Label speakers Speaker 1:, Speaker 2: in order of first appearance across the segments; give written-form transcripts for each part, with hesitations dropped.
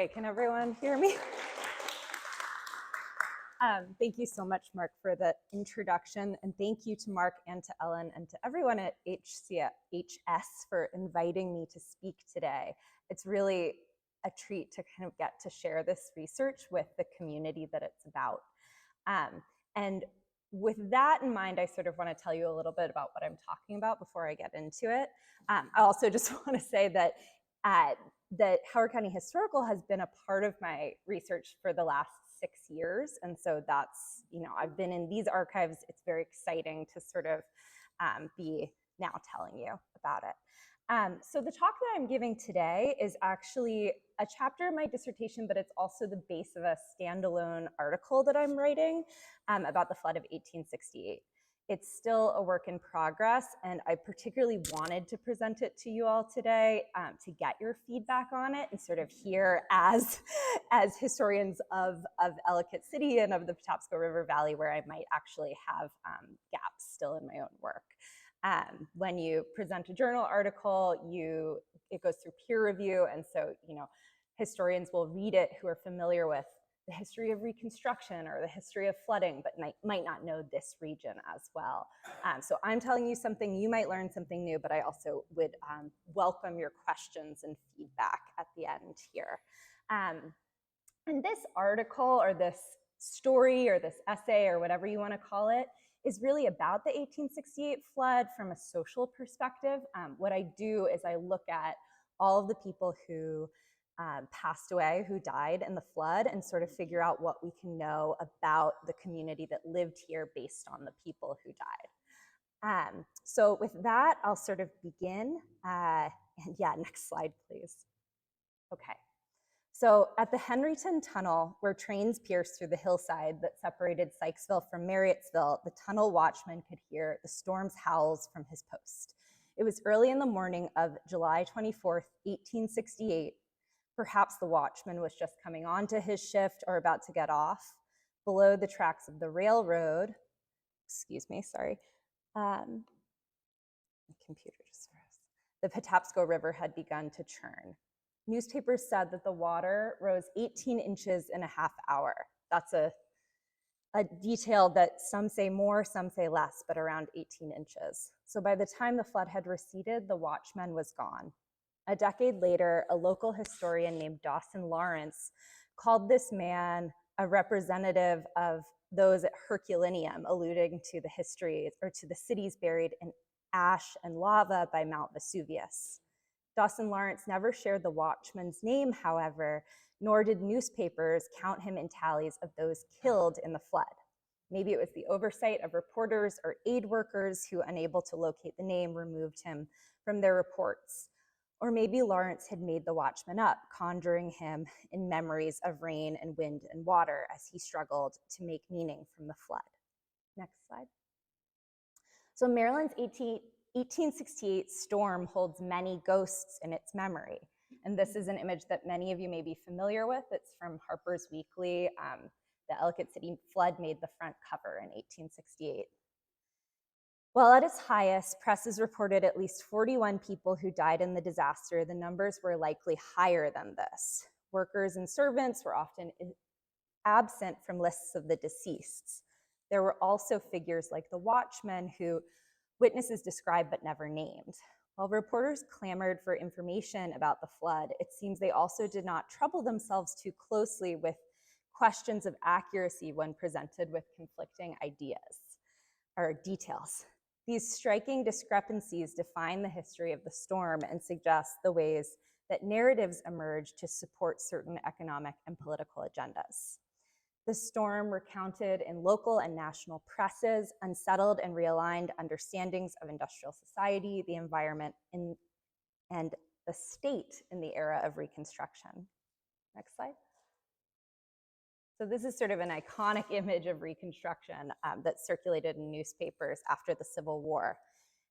Speaker 1: Okay, can everyone hear me? Thank you so much, Mark, for the introduction. And thank you to Mark and to Ellen and to everyone at HS for inviting me to speak today. It's really a treat to kind of get to share this research with the community that it's about. And with that in mind, I sort of want to tell you a little bit about what I'm talking about before I get into it. I also just want to say that that Howard County Historical has been a part of my research for the last 6 years. And so that's, I've been in these archives. It's very exciting to sort of be now telling you about it. So the talk that I'm giving today is actually a chapter of my dissertation, but it's also the base of a standalone article that I'm writing about the flood of 1868. It's still a work in progress, and I particularly wanted to present it to you all today to get your feedback on it and sort of hear as historians of Ellicott City and of the Patapsco River Valley, where I might actually have gaps still in my own work. When you present a journal article, it goes through peer review, and so historians will read it who are familiar with the history of Reconstruction or the history of flooding, but might not know this region as well. So I'm telling you something, you might learn something new, but I also would welcome your questions and feedback at the end here. And this article or this story or this essay or whatever you want to call it is really about the 1868 flood from a social perspective. What I do is I look at all of the people who passed away, who died in the flood, and sort of figure out what we can know about the community that lived here based on the people who died. So with that, I'll sort of begin. And yeah, next slide, please. Okay. So at the Henryton Tunnel, where trains pierced through the hillside that separated Sykesville from Marriottsville, the tunnel watchman could hear the storm's howls from his post. It was early in the morning of July 24th, 1868. Perhaps the watchman was just coming onto his shift or about to get off. Below the tracks of the railroad, excuse me, sorry, my computer just froze. The Patapsco River had begun to churn. Newspapers said that the water rose 18 inches in a half hour. That's a detail that some say more, some say less, but around 18 inches. So by the time the flood had receded, the watchman was gone. A decade later, a local historian named Dawson Lawrence called this man a representative of those at Herculaneum, alluding to the history or to the cities buried in ash and lava by Mount Vesuvius. Dawson Lawrence never shared the watchman's name, however, nor did newspapers count him in tallies of those killed in the flood. Maybe it was the oversight of reporters or aid workers who, unable to locate the name, removed him from their reports. Or maybe Lawrence had made the watchman up, conjuring him in memories of rain and wind and water as he struggled to make meaning from the flood. Next slide. So Maryland's 1868 storm holds many ghosts in its memory. And this is an image that many of you may be familiar with. It's from Harper's Weekly. The Ellicott City flood made the front cover in 1868. While at its highest, presses reported at least 41 people who died in the disaster. The numbers were likely higher than this. Workers and servants were often absent from lists of the deceased. There were also figures like the watchman who witnesses described but never named. While reporters clamored for information about the flood, it seems they also did not trouble themselves too closely with questions of accuracy when presented with conflicting ideas or details. These striking discrepancies define the history of the storm and suggest the ways that narratives emerge to support certain economic and political agendas. The storm recounted in local and national presses, unsettled and realigned understandings of industrial society, the environment, and the state in the era of Reconstruction. Next slide. So this is sort of an iconic image of Reconstruction that circulated in newspapers after the Civil War.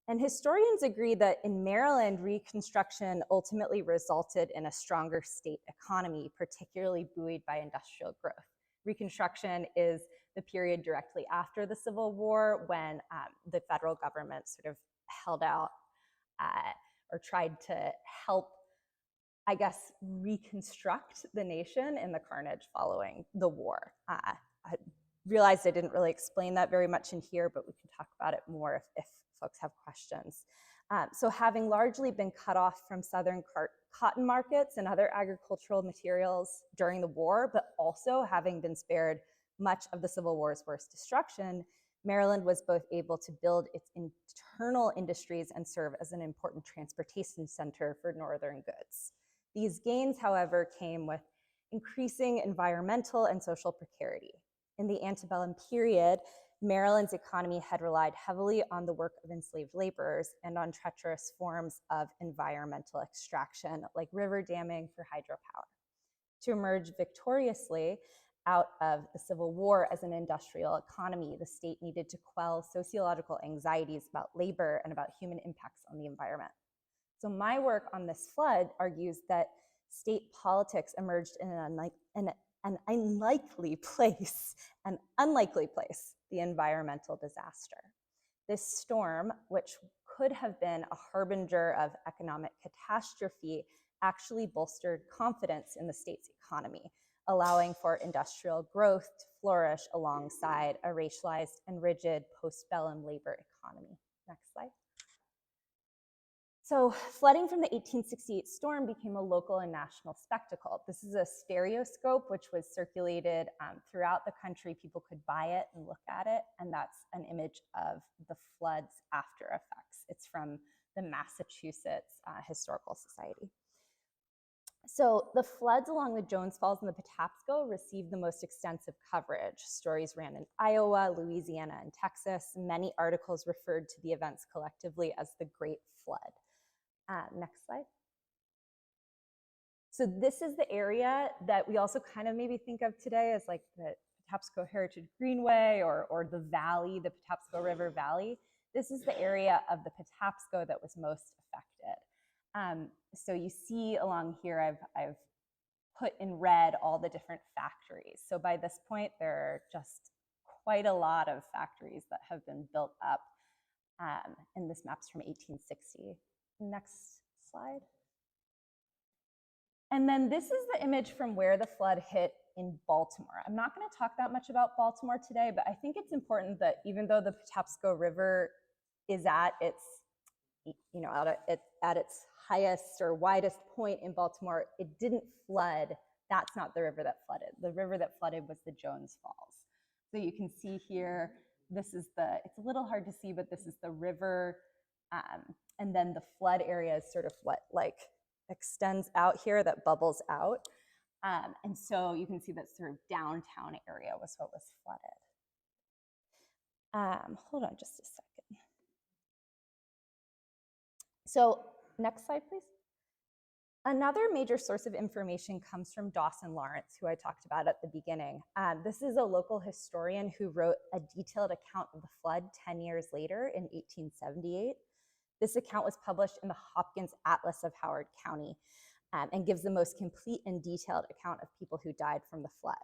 Speaker 1: And historians agree that in Maryland, Reconstruction ultimately resulted in a stronger state economy, particularly buoyed by industrial growth. Reconstruction is the period directly after the Civil War when the federal government sort of held out or tried to help I guess, reconstruct the nation in the carnage following the war. I realized I didn't really explain that very much in here, but we can talk about it more if folks have questions. So having largely been cut off from southern cotton markets and other agricultural materials during the war, but also having been spared much of the Civil War's worst destruction, Maryland was both able to build its internal industries and serve as an important transportation center for northern goods. These gains, however, came with increasing environmental and social precarity. In the antebellum period, Maryland's economy had relied heavily on the work of enslaved laborers and on treacherous forms of environmental extraction, like river damming for hydropower. To emerge victoriously out of the Civil War as an industrial economy, the state needed to quell sociological anxieties about labor and about human impacts on the environment. So my work on this flood argues that state politics emerged in an unlikely place, the environmental disaster. This storm, which could have been a harbinger of economic catastrophe, actually bolstered confidence in the state's economy, allowing for industrial growth to flourish alongside a racialized and rigid postbellum labor economy. Next slide. So flooding from the 1868 storm became a local and national spectacle. This is a stereoscope which was circulated throughout the country. People could buy it and look at it, and that's an image of the flood's after effects. It's from the Massachusetts Historical Society. So the floods along the Jones Falls and the Patapsco received the most extensive coverage. Stories ran in Iowa, Louisiana, and Texas. Many articles referred to the events collectively as the Great Flood. Next slide. So this is the area that we also kind of maybe think of today as like the Patapsco Heritage Greenway or the valley, the Patapsco River Valley. This is the area of the Patapsco that was most affected. So you see along here, I've put in red all the different factories. So by this point, there are just quite a lot of factories that have been built up. And this map's from 1860. Next slide. And then this is the image from where the flood hit in Baltimore. I'm not going to talk that much about Baltimore today, but I think it's important that even though the Patapsco River is at its, at its highest or widest point in Baltimore, it didn't flood. That's not the river that flooded. The river that flooded was the Jones Falls. So you can see here, this is it's a little hard to see, but this is the river. And then the flood area is sort of what like extends out here, that bubbles out. And so you can see that sort of downtown area was what was flooded. Hold on just a second. So next slide, please. Another major source of information comes from Dawson Lawrence, who I talked about at the beginning. This is a local historian who wrote a detailed account of the flood 10 years later in 1878. This account was published in the Hopkins Atlas of Howard County and gives the most complete and detailed account of people who died from the flood.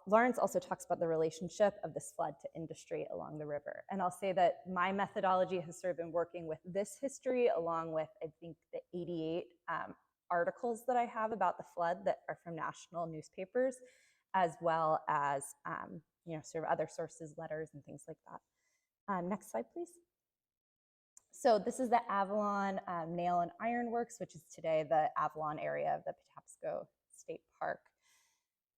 Speaker 1: Lawrence also talks about the relationship of this flood to industry along the river. And I'll say that my methodology has sort of been working with this history along with, I think, the 88 articles that I have about the flood that are from national newspapers, as well as sort of other sources, letters, and things like that. Next slide, please. So this is the Avalon Nail and Iron Works, which is today the Avalon area of the Patapsco State Park.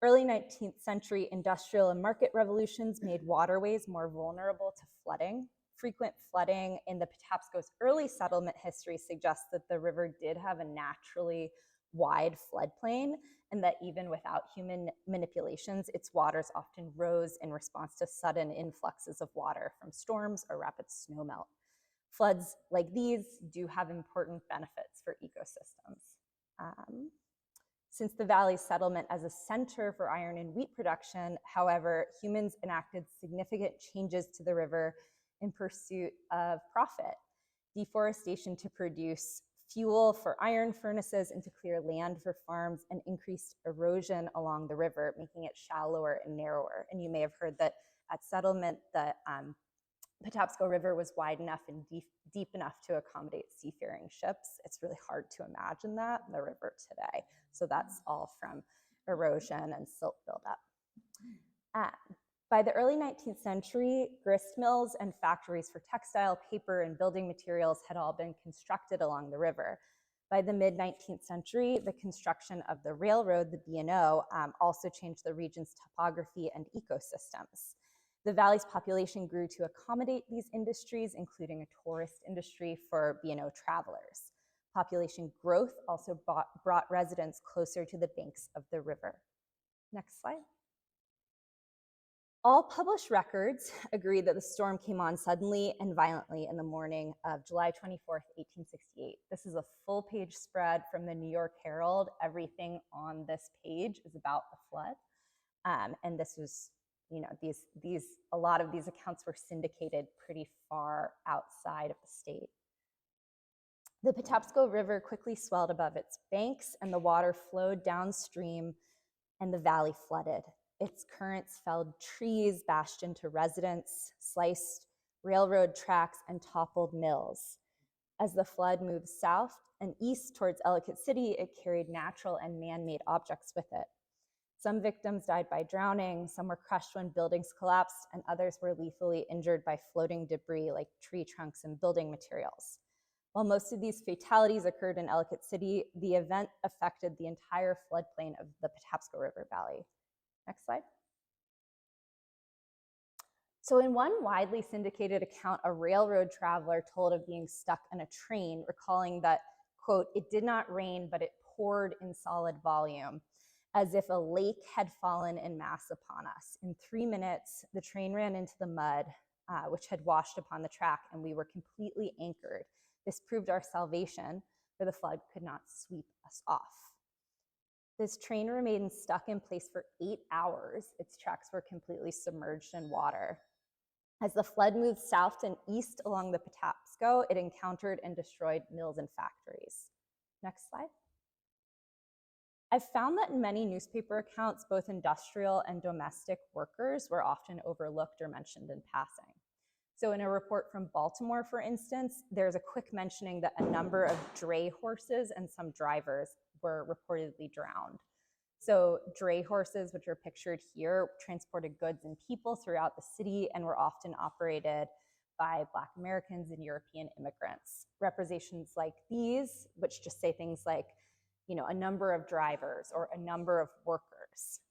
Speaker 1: Early 19th century industrial and market revolutions made waterways more vulnerable to flooding. Frequent flooding in the Patapsco's early settlement history suggests that the river did have a naturally wide floodplain, and that even without human manipulations, its waters often rose in response to sudden influxes of water from storms or rapid snowmelt. Floods like these do have important benefits for ecosystems. Since the valley's settlement as a center for iron and wheat production, however, humans enacted significant changes to the river in pursuit of profit. Deforestation to produce fuel for iron furnaces and to clear land for farms, and increased erosion along the river, making it shallower and narrower. And you may have heard that at settlement, Patapsco River was wide enough and deep enough to accommodate seafaring ships. It's really hard to imagine that in the river today. So that's all from erosion and silt buildup. By the early 19th century, grist mills and factories for textile, paper, and building materials had all been constructed along the river. By the mid-19th century, the construction of the railroad, the B&O, also changed the region's topography and ecosystems. The valley's population grew to accommodate these industries, including a tourist industry for B&O travelers. Population growth also brought residents closer to the banks of the river. Next slide. All published records agree that the storm came on suddenly and violently in the morning of July 24th, 1868. This is a full-page spread from the New York Herald. Everything on this page is about the flood. And this was, you know, a lot of these accounts were syndicated pretty far outside of the state. The Patapsco River quickly swelled above its banks, and the water flowed downstream, and the valley flooded. Its currents felled trees, bashed into residents, sliced railroad tracks, and toppled mills. As the flood moved south and east towards Ellicott City, it carried natural and man-made objects with it. Some victims died by drowning, some were crushed when buildings collapsed, and others were lethally injured by floating debris like tree trunks and building materials. While most of these fatalities occurred in Ellicott City, the event affected the entire floodplain of the Patapsco River Valley. Next slide. So in one widely syndicated account, a railroad traveler told of being stuck in a train, recalling that, quote, "It did not rain, but it poured in solid volume, as if a lake had fallen in mass upon us. In 3 minutes, the train ran into the mud, which had washed upon the track, and we were completely anchored. This proved our salvation, for the flood could not sweep us off." This train remained stuck in place for 8 hours. Its tracks were completely submerged in water. As the flood moved south and east along the Patapsco, it encountered and destroyed mills and factories. Next slide. I've found that in many newspaper accounts, both industrial and domestic workers were often overlooked or mentioned in passing. So in a report from Baltimore, for instance, there's a quick mentioning that a number of dray horses and some drivers were reportedly drowned. So dray horses, which are pictured here, transported goods and people throughout the city and were often operated by Black Americans and European immigrants. Representations like these, which just say things like, you know, a number of drivers or a number of workers,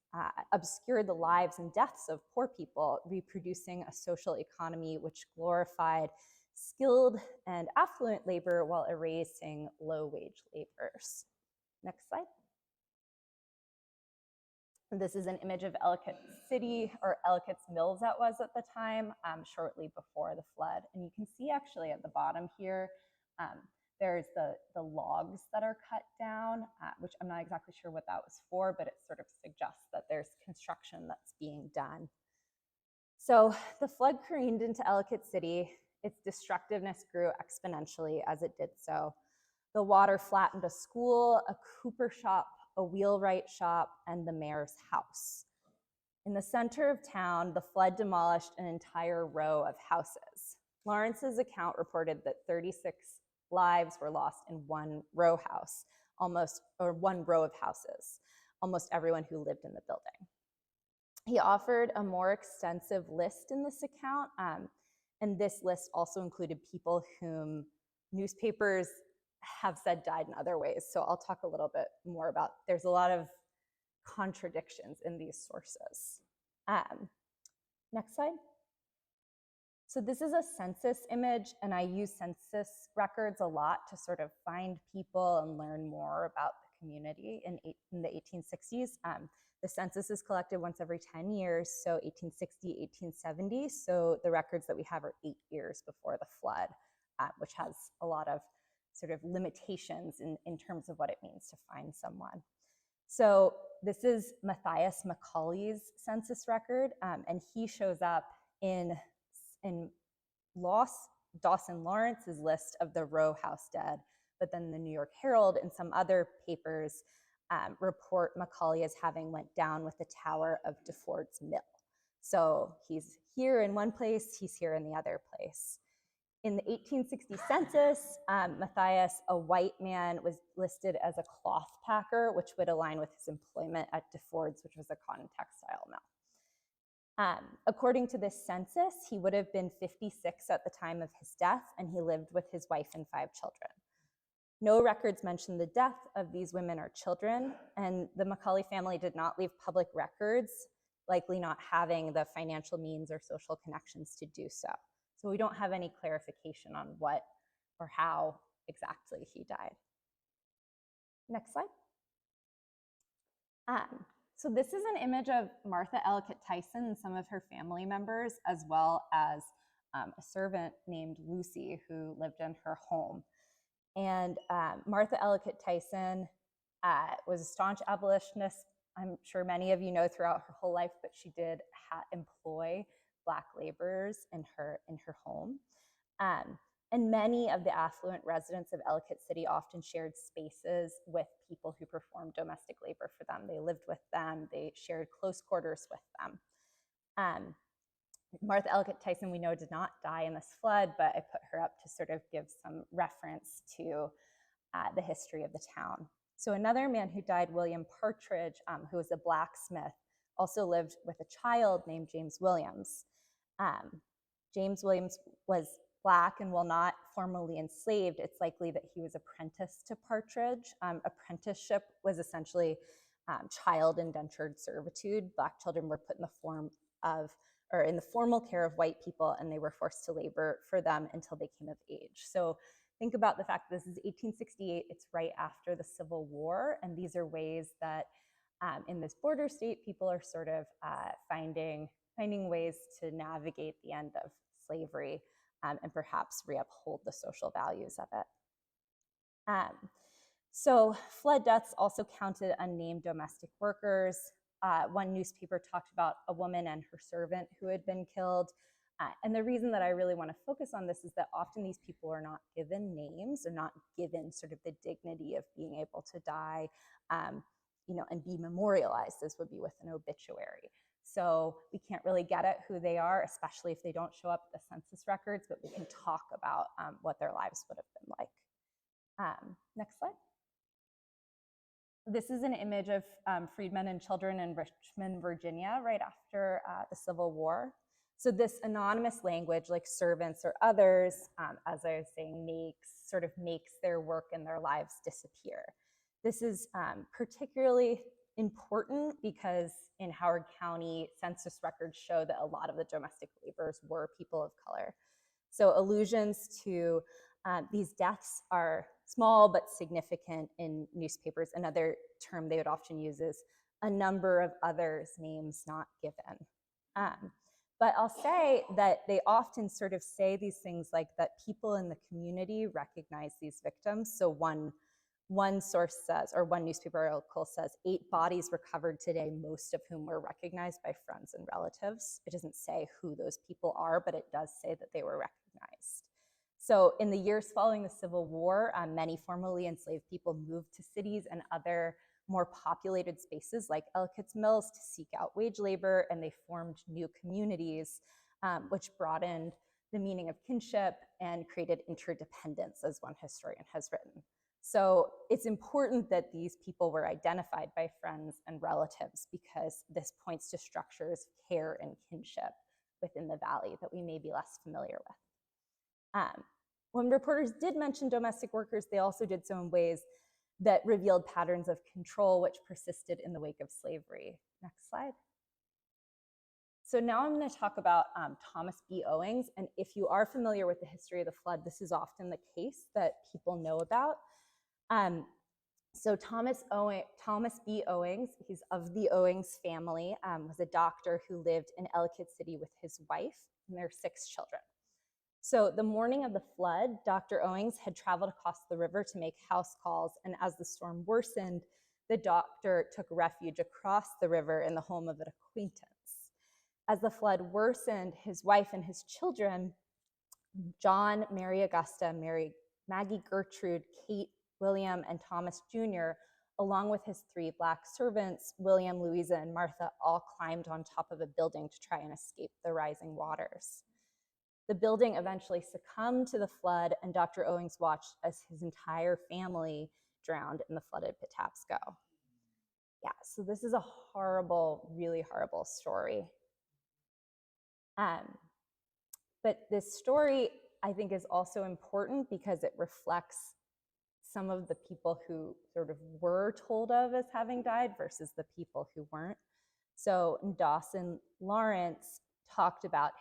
Speaker 1: obscured the lives and deaths of poor people, reproducing a social economy which glorified skilled and affluent labor while erasing low-wage laborers. Next slide. This is an image of Ellicott City, or Ellicott's Mills that was at the time, shortly before the flood. And you can see actually at the bottom here, there's the logs that are cut down, which I'm not exactly sure what that was for, but it sort of suggests that there's construction that's being done. So the flood careened into Ellicott City. Its destructiveness grew exponentially as it did so. The water flattened a school, a cooper shop, a wheelwright shop, and the mayor's house. In the center of town, the flood demolished an entire row of houses. Lawrence's account reported that 36 lives were lost in one row house, one row of houses, almost everyone who lived in the building. He offered a more extensive list in this account, and this list also included people whom newspapers have said died in other ways. So I'll talk a little bit more about, there's a lot of contradictions in these sources. Next slide. So this is a census image, and I use census records a lot to sort of find people and learn more about the community in the 1860s. The census is collected once every 10 years, so 1860, 1870. So the records that we have are 8 years before the flood, which has a lot of sort of limitations in terms of what it means to find someone. So this is Matthias Macaulay's census record, and he shows up in Dawson Lawrence's list of the row house dead, but then the New York Herald and some other papers report Macaulay as having went down with the tower of DeFord's Mill. So he's here in one place, he's here in the other place. In the 1860 census, Matthias, a white man, was listed as a cloth packer, which would align with his employment at DeFord's, which was a cotton textile mill. According to this census, he would have been 56 at the time of his death, and he lived with his wife and 5 children. No records mention the death of these women or children, and the Macaulay family did not leave public records, likely not having the financial means or social connections to do so. So we don't have any clarification on what or how exactly he died. Next slide. So this is an image of Martha Ellicott Tyson and some of her family members, as well as a servant named Lucy who lived in her home. And Martha Ellicott Tyson was a staunch abolitionist. I'm sure many of you know throughout her whole life, but she did employ Black laborers in her home. And many of the affluent residents of Ellicott City often shared spaces with people who performed domestic labor for them. They lived with them, they shared close quarters with them. Martha Ellicott Tyson, we know, did not die in this flood, but I put her up to sort of give some reference to the history of the town. So another man who died, William Partridge, who was a blacksmith, also lived with a child named James Williams. James Williams was Black, and while not formally enslaved, it's likely that he was apprenticed to Partridge. Apprenticeship was essentially child indentured servitude. Black children were put in the in the formal care of white people, and they were forced to labor for them until they came of age. So think about the fact that this is 1868, it's right after the Civil War, and these are ways that in this border state, people are sort of finding ways to navigate the end of slavery and perhaps re-uphold the social values of it. So flood deaths also counted unnamed domestic workers. One newspaper talked about a woman and her servant who had been killed. And the reason that I really want to focus on this is that often these people are not given names, or not given sort of the dignity of being able to die, and be memorialized, as would be with an obituary. So we can't really get at who they are, especially if they don't show up at the census records, but we can talk about what their lives would have been like. Next slide. This is an image of freedmen and children in Richmond, Virginia, right after the Civil War. So this anonymous language, like servants or others, as I was saying, makes their work and their lives disappear. This is particularly important because in Howard County, census records show that a lot of the domestic laborers were people of color. So allusions to these deaths are small but significant in newspapers. Another term they would often use is a number of others, names not given. But I'll say that they often sort of say these things like that people in the community recognize these victims. So one source says, or one newspaper article says, 8 bodies recovered today, most of whom were recognized by friends and relatives. It doesn't say who those people are, but it does say that they were recognized. So in the years following the Civil War, many formerly enslaved people moved to cities and other more populated spaces like Ellicott's Mills to seek out wage labor, and they formed new communities, which broadened the meaning of kinship and created interdependence, as one historian has written. So it's important that these people were identified by friends and relatives, because this points to structures of care and kinship within the valley that we may be less familiar with. When reporters did mention domestic workers, they also did so in ways that revealed patterns of control which persisted in the wake of slavery. Next slide. So now I'm going to talk about Thomas B. Owings. And if you are familiar with the history of the flood, this is often the case that people know about. So Thomas B. Owings, he's of the Owings family, was a doctor who lived in Ellicott City with his wife and their 6 children. So the morning of the flood, Dr. Owings had traveled across the river to make house calls, and as the storm worsened, the doctor took refuge across the river in the home of an acquaintance. As the flood worsened, his wife and his children, John, Mary Augusta, Maggie Gertrude, Kate, William, and Thomas Jr., Along with his 3 Black servants, William, Louisa, and Martha all climbed on top of a building to try and escape the rising waters. The building eventually succumbed to the flood, and Dr. Owings watched as his entire family drowned in the flooded Patapsco. Yeah, so this is a horrible, really horrible story. But this story, I think, is also important because it reflects some of the people who sort of were told of as having died versus the people who weren't. So Dawson Lawrence talked about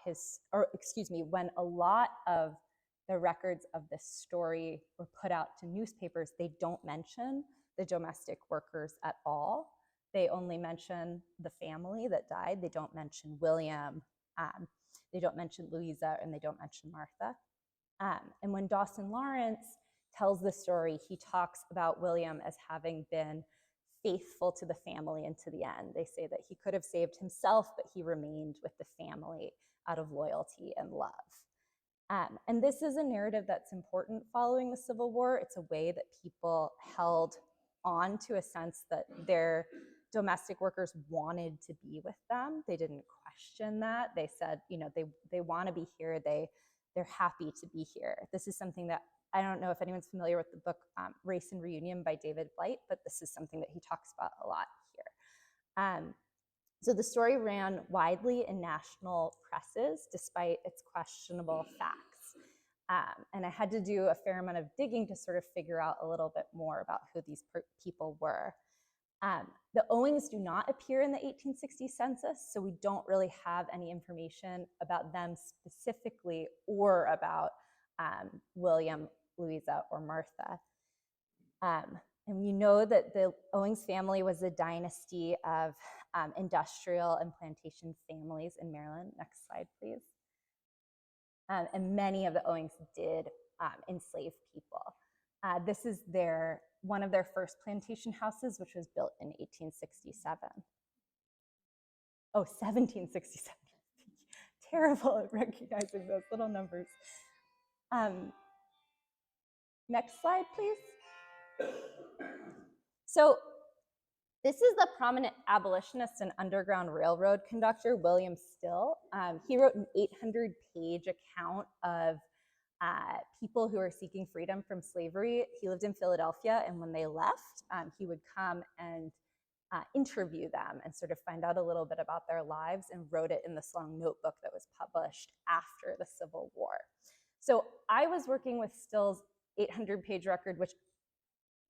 Speaker 1: when a lot of the records of this story were put out to newspapers, they don't mention the domestic workers at all. They only mention the family that died. They don't mention William. They don't mention Louisa, and they don't mention Martha. And when Dawson Lawrence tells the story, he talks about William as having been faithful to the family and to the end. They say that he could have saved himself, but he remained with the family out of loyalty and love. And this is a narrative that's important following the Civil War. It's a way that people held on to a sense that their domestic workers wanted to be with them. They didn't question that. They said, you know, they want to be here. They're happy to be here. This is something that, I don't know if anyone's familiar with the book Race and Reunion by David Blight, but this is something that he talks about a lot here. So the story ran widely in national presses despite its questionable facts. And I had to do a fair amount of digging to sort of figure out a little bit more about who these people were. The Owings do not appear in the 1860 census, so we don't really have any information about them specifically or about William, Louisa, or Martha. And we know that the Owings family was a dynasty of industrial and plantation families in Maryland. Next slide, please. And many of the Owings did enslave people. This is one of their first plantation houses, which was built in 1867. Oh, 1767. Terrible at recognizing those little numbers. Next slide, please. So this is the prominent abolitionist and Underground Railroad conductor, William Still. He wrote an 800-page account of people who are seeking freedom from slavery. He lived in Philadelphia, and when they left, he would come and interview them and sort of find out a little bit about their lives, and wrote it in this long notebook that was published after the Civil War. So I was working with Still's 800-page record, which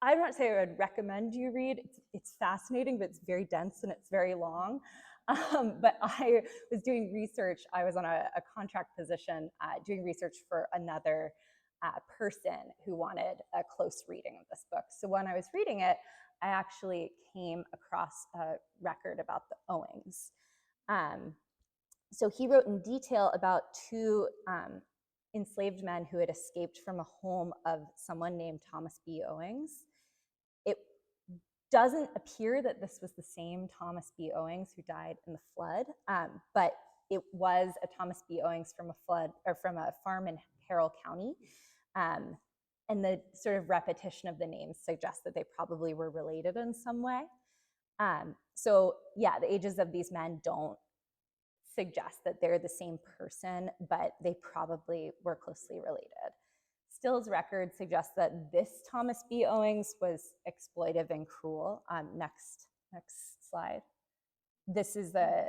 Speaker 1: I don't say I would recommend you read. It's fascinating, but it's very dense and it's very long. But I was doing research. I was on a contract position doing research for another person who wanted a close reading of this book. So when I was reading it, I actually came across a record about the Owings. So he wrote in detail about 2 enslaved men who had escaped from a home of someone named Thomas B. Owings. It doesn't appear that this was the same Thomas B. Owings who died in the flood, but it was a Thomas B. Owings from a farm in Carroll County. And the sort of repetition of the names suggests that they probably were related in some way. So yeah, the ages of these men don't suggest that they're the same person, but they probably were closely related. Still's record suggests that this Thomas B. Owings was exploitive and cruel. Next slide. This is the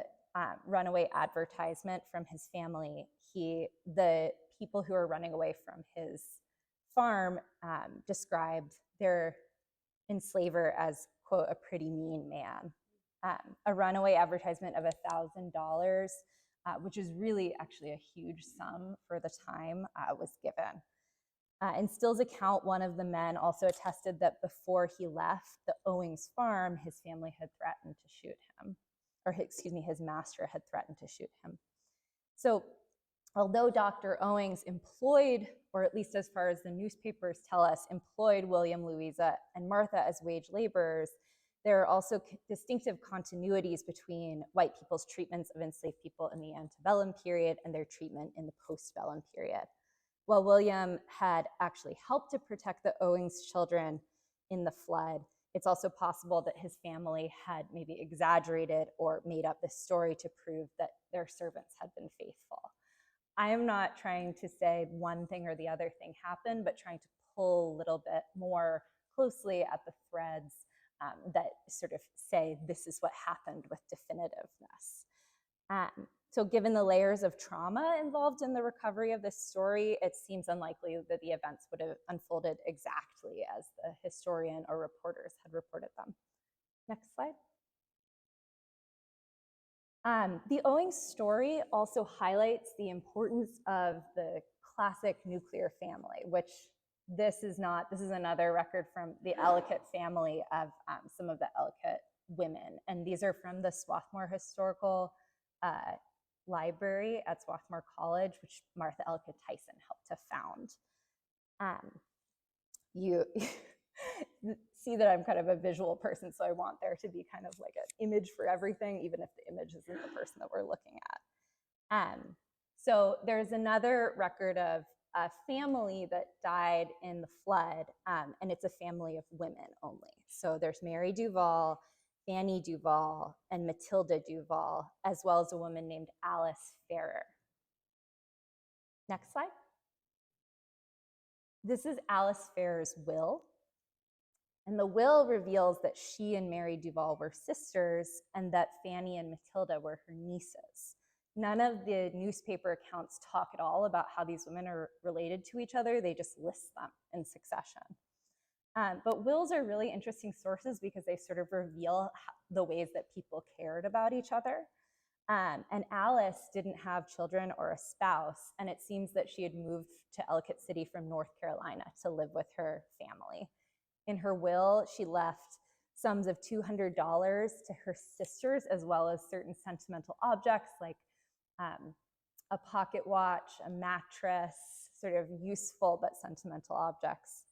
Speaker 1: runaway advertisement from his family. The people who are running away from his farm described their enslaver as, quote, a pretty mean man. A runaway advertisement of $1,000, which is really actually a huge sum for the time, was given. In Still's account, one of the men also attested that before he left the Owings farm, his family had threatened to shoot him, or excuse me, his master had threatened to shoot him. So although Dr. Owings employed, or at least as far as the newspapers tell us, employed William, Louisa, and Martha as wage laborers, there are also distinctive continuities between white people's treatments of enslaved people in the antebellum period and their treatment in the postbellum period. While William had actually helped to protect the Owings children in the flood, It's also possible that his family had maybe exaggerated or made up this story to prove that their servants had been faithful. I am not trying to say one thing or the other thing happened, but trying to pull a little bit more closely at the threads that sort of say this is what happened with definitiveness. So given the layers of trauma involved in the recovery of this story, it seems unlikely that the events would have unfolded exactly as the historian or reporters had reported them. Next slide. The Owings story also highlights the importance of the classic nuclear family, which this is another record from the Ellicott family of some of the Ellicott women. And these are from the Swarthmore Historical Library at Swarthmore College, which Martha Ellicott Tyson helped to found. You see that I'm kind of a visual person, so I want there to be kind of like an image for everything, even if the image isn't the person that we're looking at. So there's another record of a family that died in the flood, and it's a family of women only. So there's Mary Duval, Fanny Duval, and Matilda Duval, as well as a woman named Alice Ferrer. Next slide. This is Alice Ferrer's will. And the will reveals that she and Mary Duval were sisters and that Fanny and Matilda were her nieces. None of the newspaper accounts talk at all about how these women are related to each other. They just list them in succession. But wills are really interesting sources because they sort of reveal the ways that people cared about each other. And Alice didn't have children or a spouse, and it seems that she had moved to Ellicott City from North Carolina to live with her family. In her will, she left sums of $200 to her sisters, as well as certain sentimental objects like a pocket watch, a mattress, sort of useful but sentimental objects.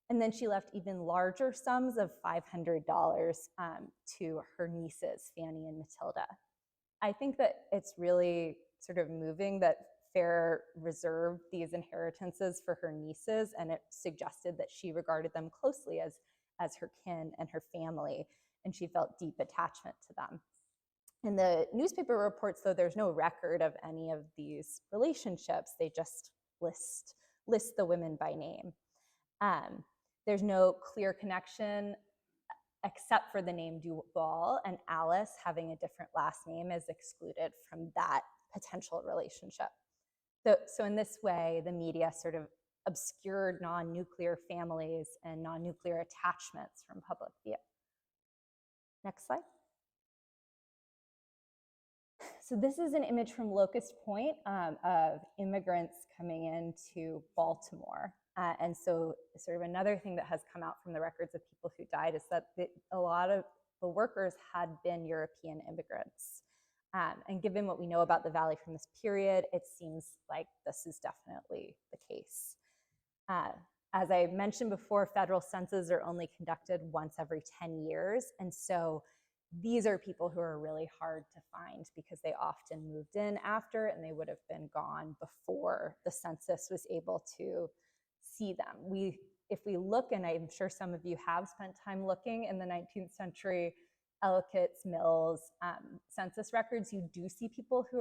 Speaker 1: And then she left even larger sums of $500 to her nieces, Fanny and Matilda. I think that it's really sort of moving that Ferrer reserved these inheritances for her nieces, and it suggested that she regarded them closely as her kin and her family, and she felt deep attachment to them. In the newspaper reports, though, there's no record of any of these relationships. They just list the women by name. There's no clear connection except for the name Duval, and Alice having a different last name is excluded from that potential relationship. So in this way, the media sort of obscured non-nuclear families and non-nuclear attachments from public view. Next slide. So this is an image from Locust Point of immigrants coming into Baltimore. And so sort of another thing that has come out from the records of people who died is that a lot of the workers had been European immigrants. And given what we know about the valley from this period, it seems like this is definitely the case. As I mentioned before, federal censuses are only conducted once every 10 years. And so these are people who are really hard to find because they often moved in after and they would have been gone before the census was able to see them. If we look, and I'm sure some of you have spent time looking in the 19th century Ellicott's Mills census records, you do see people who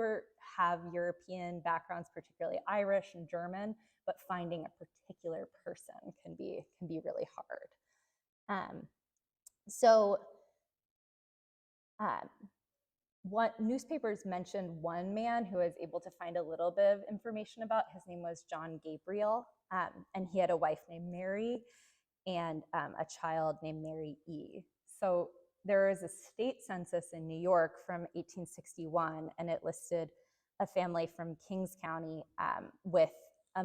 Speaker 1: have European backgrounds, particularly Irish and German, but finding a particular person can be really hard. What newspapers mentioned one man who was able to find a little bit of information about. His name was John Gabriel, and he had a wife named Mary and a child named Mary E. So there is a state census in New York from 1861, and it listed a family from Kings County with a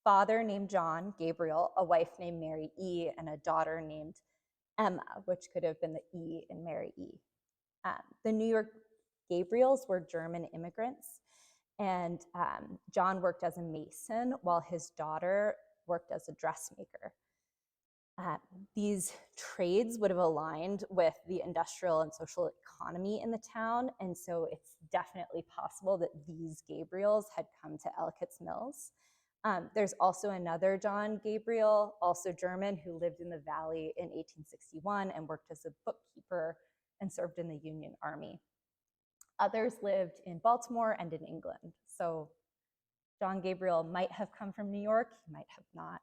Speaker 1: father named John Gabriel, a wife named Mary E, and a daughter named Emma, which could have been the E in Mary E. The New York Gabriels were German immigrants, and John worked as a mason while his daughter worked as a dressmaker. These trades would have aligned with the industrial and social economy in the town, and so it's definitely possible that these Gabriels had come to Ellicott's Mills. There's also another John Gabriel, also German, who lived in the valley in 1861 and worked as a bookkeeper and served in the Union Army. Others lived in Baltimore and in England. So John Gabriel might have come from New York, he might have not.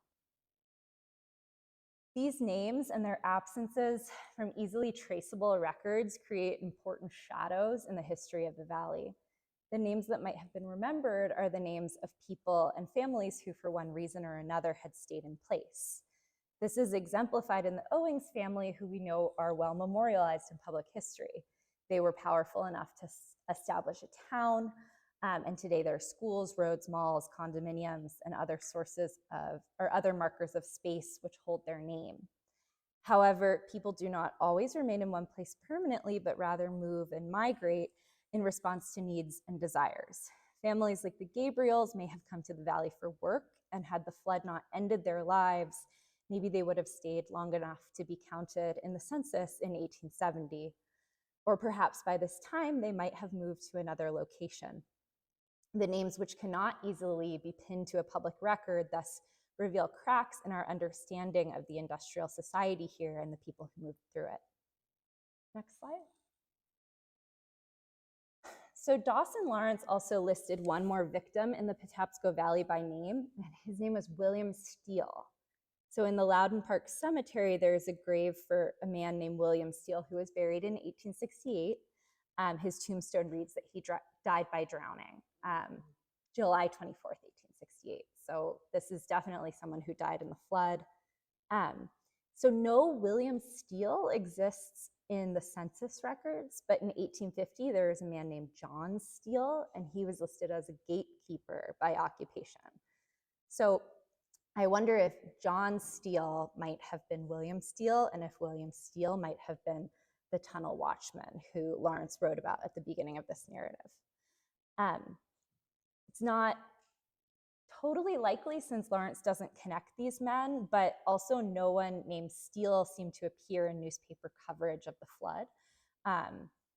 Speaker 1: These names and their absences from easily traceable records create important shadows in the history of the valley. The names that might have been remembered are the names of people and families who, for one reason or another, had stayed in place. This is exemplified in the Owings family, who we know are well memorialized in public history. They were powerful enough to establish a town, and today there are schools, roads, malls, condominiums, and other sources of, or other markers of space which hold their name. However, people do not always remain in one place permanently, but rather move and migrate in response to needs and desires. Families like the Gabriels may have come to the valley for work, and had the flood not ended their lives, maybe they would have stayed long enough to be counted in the census in 1870. Or perhaps by this time, they might have moved to another location. The names, which cannot easily be pinned to a public record, thus reveal cracks in our understanding of the industrial society here and the people who moved through it. Next slide. So Dawson Lawrence also listed one more victim in the Patapsco Valley by name, and his name was William Steele. So in the Loudon Park Cemetery, there's a grave for a man named William Steele, who was buried in 1868. His tombstone reads that he died by drowning, July 24th, 1868. So this is definitely someone who died in the flood. So no William Steele exists in the census records, but in 1850, there was a man named John Steele, and he was listed as a gatekeeper by occupation. So I wonder if John Steele might have been William Steele, and if William Steele might have been the tunnel watchman who Lawrence wrote about at the beginning of this narrative. It's not totally likely, since Lawrence doesn't connect these men, but also no one named Steele seemed to appear in newspaper coverage of the flood.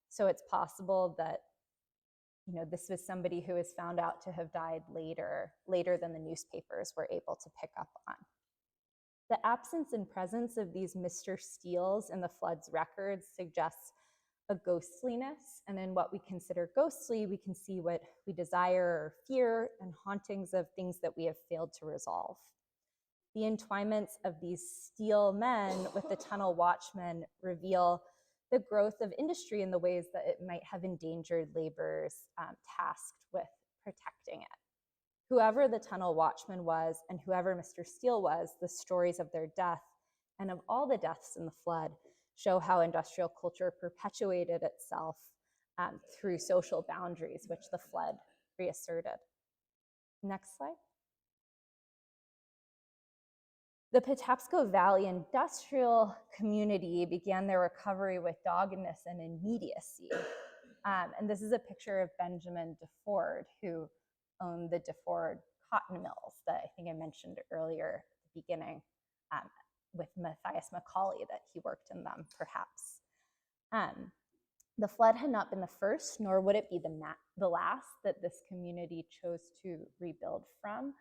Speaker 1: So it's possible that this was somebody who was found out to have died later than the newspapers were able to pick up on. The absence and presence of these Mr. Steeles in the flood's records suggests a ghostliness, and in what we consider ghostly, we can see what we desire or fear and hauntings of things that we have failed to resolve. The entwinements of these Steele men with the tunnel watchmen reveal the growth of industry in the ways that it might have endangered laborers tasked with protecting it. Whoever the tunnel watchman was and whoever Mr. Steele was, the stories of their death and of all the deaths in the flood show how industrial culture perpetuated itself through social boundaries, which the flood reasserted. Next slide. The Patapsco Valley industrial community began their recovery with doggedness and immediacy. And this is a picture of Benjamin DeFord, who owned the DeFord cotton mills that I think I mentioned earlier at the beginning, with Matthias Macaulay, that he worked in them, perhaps. The flood had not been the first, nor would it be the last that this community chose to rebuild from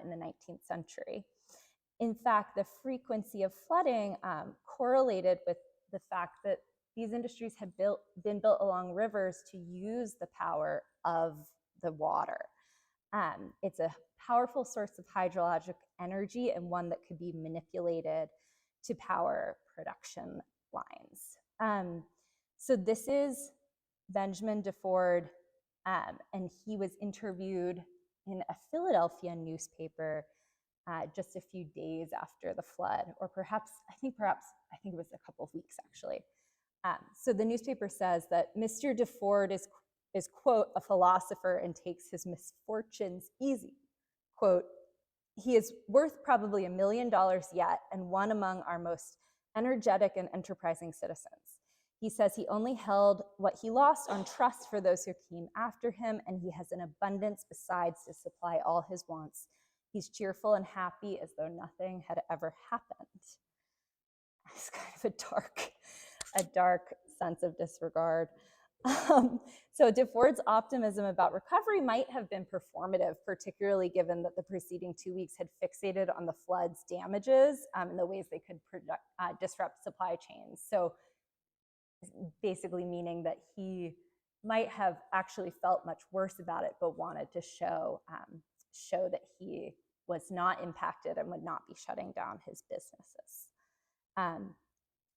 Speaker 1: in the 19th century. In fact, the frequency of flooding correlated with the fact that these industries had been built along rivers to use the power of the water. It's a powerful source of hydrologic energy, and one that could be manipulated to power production lines. So this is Benjamin DeFord, and he was interviewed in a Philadelphia newspaper just a few days after the flood, or perhaps I think it was a couple of weeks actually. So the newspaper says that Mr. DeFord is, quote, a philosopher and takes his misfortunes easy. Quote, he is worth probably $1 million yet, and one among our most energetic and enterprising citizens. He says he only held what he lost on trust for those who came after him, and he has an abundance besides to supply all his wants. He's cheerful and happy as though nothing had ever happened. It's kind of a dark sense of disregard. So DeFord's optimism about recovery might have been performative, particularly given that the preceding 2 weeks had fixated on the flood's damages and the ways they could disrupt supply chains. So basically meaning that he might have actually felt much worse about it, but wanted to show that he was not impacted and would not be shutting down his businesses.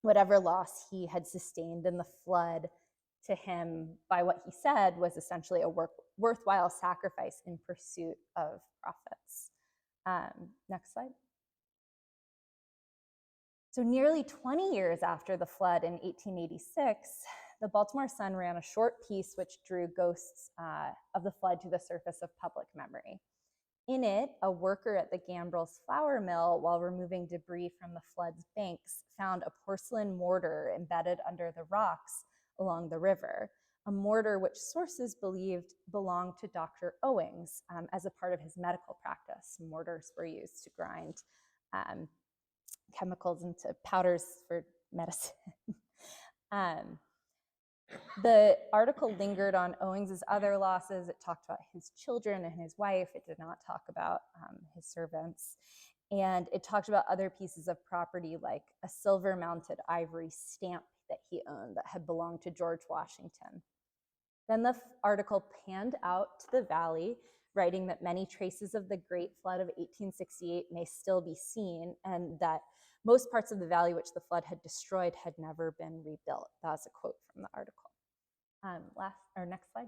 Speaker 1: Whatever loss he had sustained in the flood, to him, by what he said, was essentially a worthwhile sacrifice in pursuit of profits. Next slide. So nearly 20 years after the flood in 1886, the Baltimore Sun ran a short piece which drew ghosts of the flood to the surface of public memory. In it, a worker at the Gambrels flour mill, while removing debris from the flood's banks, found a porcelain mortar embedded under the rocks along the river, a mortar which sources believed belonged to Dr. Owings as a part of his medical practice. Mortars were used to grind chemicals into powders for medicine. The article lingered on Owings's other losses. It talked about his children and his wife. It did not talk about his servants. And it talked about other pieces of property, like a silver-mounted ivory stamp that he owned that had belonged to George Washington. Then the article panned out to the valley, writing that many traces of the Great Flood of 1868 may still be seen, and that most parts of the valley which the flood had destroyed had never been rebuilt. That was a quote from the article. Next slide.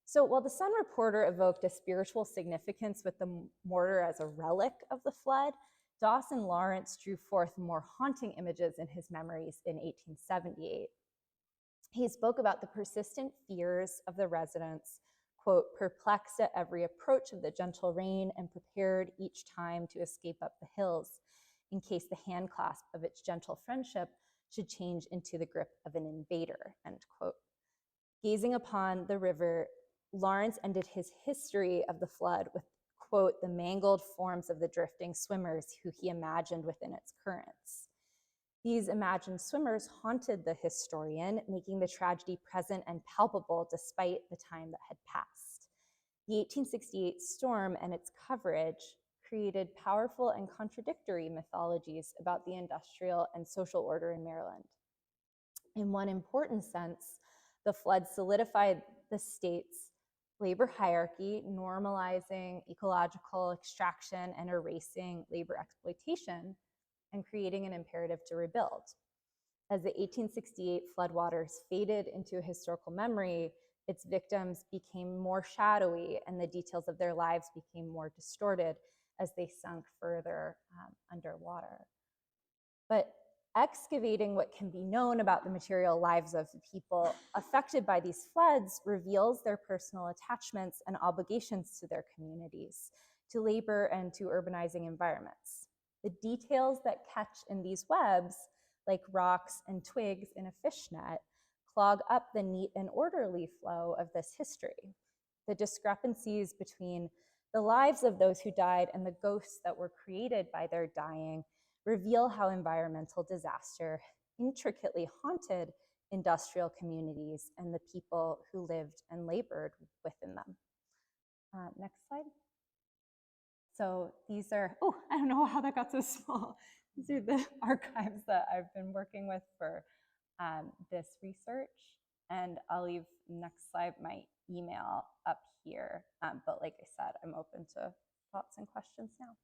Speaker 1: So while the Sun reporter evoked a spiritual significance with the mortar as a relic of the flood, Dawson Lawrence drew forth more haunting images in his memories in 1878. He spoke about the persistent fears of the residents, quote, perplexed at every approach of the gentle rain and prepared each time to escape up the hills in case the handclasp of its gentle friendship should change into the grip of an invader, end quote. Gazing upon the river, Lawrence ended his history of the flood with, quote, the mangled forms of the drifting swimmers who he imagined within its currents. These imagined swimmers haunted the historian, making the tragedy present and palpable despite the time that had passed. The 1868 storm and its coverage created powerful and contradictory mythologies about the industrial and social order in Maryland. In one important sense, the flood solidified the state's labor hierarchy, normalizing ecological extraction and erasing labor exploitation, and creating an imperative to rebuild. As the 1868 floodwaters faded into historical memory, its victims became more shadowy and the details of their lives became more distorted as they sunk further underwater. But excavating what can be known about the material lives of the people affected by these floods reveals their personal attachments and obligations to their communities, to labor, and to urbanizing environments. The details that catch in these webs, like rocks and twigs in a fishnet, clog up the neat and orderly flow of this history. The discrepancies between the lives of those who died and the ghosts that were created by their dying reveal how environmental disaster intricately haunted industrial communities and the people who lived and labored within them. Next slide. So these are, oh, I don't know how that got so small. These are the archives that I've been working with for this research. And I'll leave next slide my email up here. But like I said, I'm open to thoughts and questions now.